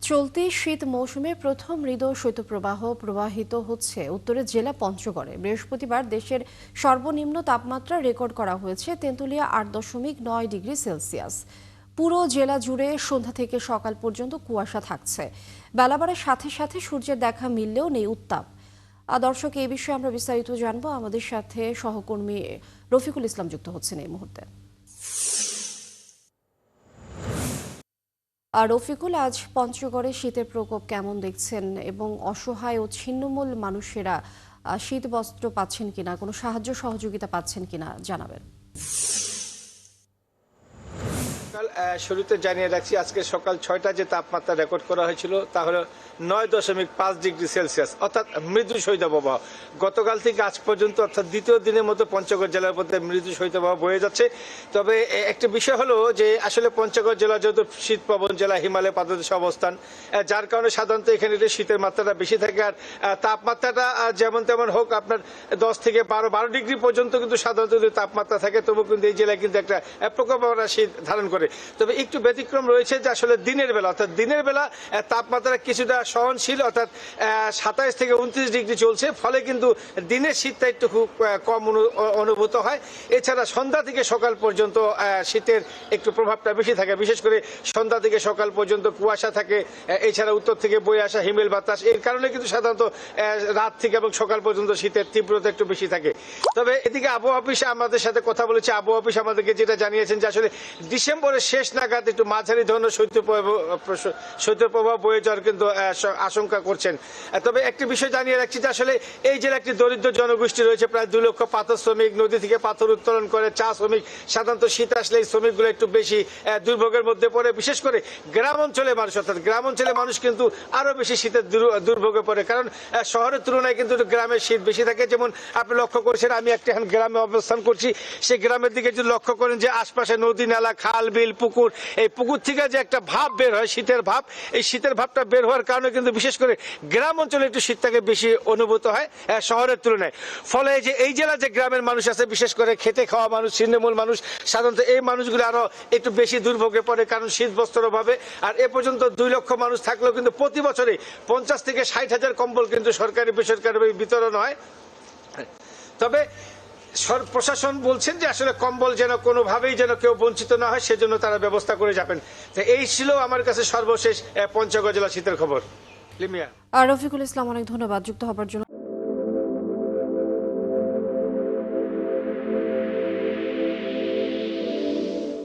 চলতি শীত মৌসুমে প্রথম মৃদু শৈত্যপ্রবাহ প্রবাহিত হচ্ছে উত্তরের জেলা পঞ্চগড়ে। বৃহস্পতিবার দেশের সর্বনিম্ন তাপমাত্রা রেকর্ড করা হয়েছে তেঁতুলিয়া 8.9 ডিগ্রি সেলসিয়াস। পুরো জেলা জুড়ে সন্ধ্যা থেকে সকাল পর্যন্ত কুয়াশা থাকছে। বেলা বাড়ার সাথে সাথে সূর্যের দেখা মিললেও নেই উত্তাপ। দর্শক, এই বিষয়ে আমরা বিস্তারিত জানবো। আমাদের সাথে সহকর্মী রফিকুল ইসলাম যুক্ত হচ্ছেন এই মুহূর্তে। রফিকুল, আজ পঞ্চগড়ে শীতের প্রকোপ কেমন দেখছেন এবং অসহায় ও ছিন্নমূল মানুষেরা শীত বস্ত্র পাচ্ছেন কিনা, কোনো সাহায্য সহযোগিতা পাচ্ছেন কিনা জানাবেন। শুরুতে জানিয়ে রাখছি, আজকে সকাল 6টা যে তাপমাত্রা রেকর্ড করা হয়েছিল তা হলো 9.5 ডিগ্রি সেলসিয়াস, অর্থাৎ মৃদু শৈত্যপ্রবাহ। গতকাল থেকে আজ পর্যন্ত অর্থাৎ দ্বিতীয় দিনের মতো পঞ্চগড় জেলার মধ্যে মৃদু শৈত্যপ্রবাহ বয়ে যাচ্ছে। তবে একটা বিষয় হলো যে আসলে পঞ্চগড় জেলা যেহেতু শীতপ্রবণ জেলা, হিমালয় পাদদেশে অবস্থান, যার কারণে সাধারণত এখানে শীতের মাত্রাটা বেশি থাকে। আর তাপমাত্রাটা যেমন তেমন হোক, আপনার 10 থেকে 12 ডিগ্রি পর্যন্ত কিন্তু সাধারণত তাপমাত্রা থাকে, তবু কিন্তু এই জেলায় কিন্তু একটা প্রকোপভরা শীত ধারণ করে। তবে একটু ব্যতিক্রম রয়েছে যে আসলে দিনের বেলা, অর্থাৎ দিনের বেলা তাপমাত্রা কিছুটা সহনশীল, অর্থাৎ 27 থেকে 29 ডিগ্রি চলছে, ফলে কিন্তু দিনের শীতটা একটু খুব কম অনুভূত হয়। এছাড়া সন্ধ্যা থেকে সকাল পর্যন্ত শীতের একটু প্রভাবটা বেশি থাকে, বিশেষ করে সন্ধ্যা থেকে সকাল পর্যন্ত কুয়াশা থাকে। এছাড়া উত্তর থেকে বয়ে আসা হিমেল বাতাস, এর কারণে কিন্তু সাধারণত রাত থেকে এবং সকাল পর্যন্ত শীতের তীব্রতা একটু বেশি থাকে। তবে এদিকে আবহাওয়া অফিস আমাদের সাথে কথা বলেছে। আবহাওয়া অফিস আমাদেরকে যেটা জানিয়েছেন যে আসলে ডিসেম্বরের শেষ নাগাদ একটু মাঝারি ধরনের শৈত্যপ্রবাহ বয়ে যাওয়ার কিন্তু আশঙ্কা করছেন। তবে একটি বিষয় জানিয়ে রাখছি যে আসলে এই জেলা একটি দরিদ্র জনগোষ্ঠী রয়েছে, প্রায় 2 লক্ষ পাথর শ্রমিক, নদী থেকে পাথর উত্তোলন করে চা শ্রমিক। সাধারণত শীত আসলে এই শ্রমিকগুলো একটু বেশি দুর্ভোগের মধ্যে পড়ে, বিশেষ করে গ্রাম অঞ্চলে মানুষ, অর্থাৎ গ্রাম অঞ্চলে মানুষ কিন্তু আরো বেশি শীতের দুর্ভোগে পড়ে, কারণ শহরের তুলনায় কিন্তু গ্রামের শীত বেশি থাকে। যেমন আপনি লক্ষ্য করেছেন, আমি একটা গ্রামে অবস্থান করছি, সেই গ্রামের দিকে যদি লক্ষ্য করেন যে আশপাশে নদী নালা, খাল বিল, পুকুর, এই পুকুর থেকে যে একটা ভাব বের হয়, শীতের ভাব, এই শীতের ভাবটা বের হওয়ার কারণে কিন্তু বিশেষ করে গ্রাম অঞ্চলে একটু শীতটাকে বেশি অনুভূত হয় শহরের তুলনায়। ফলে যে এই জেলার যে গ্রামের মানুষ আছে, বিশেষ করে খেতে খাওয়া মানুষ, ছিন্নমূল মানুষ, সাধারণত এই মানুষগুলো আরো একটু বেশি দুর্ভোগে পড়ে, কারণ শীত বস্ত্রের অভাবে। আর এ পর্যন্ত 2 লক্ষ মানুষ থাকলেও কিন্তু প্রতি বছরে 50 থেকে 60 হাজার কম্বল কিন্তু সরকারি বেসরকারি বিতরণ হয়। তবে প্রশাসন বলছেন যে আসলে কম্বল যেন কোনোভাবেই যেন কেউ বঞ্চিত না হয়, সেজন্য তারা ব্যবস্থা করে যাবেন। তো এই ছিল আমার কাছে সর্বশেষ পঞ্চগড় জেলা শীতের খবর। লিমিয়া। রফিকুল ইসলাম, অনেক ধন্যবাদ যুক্ত হবার জন্য।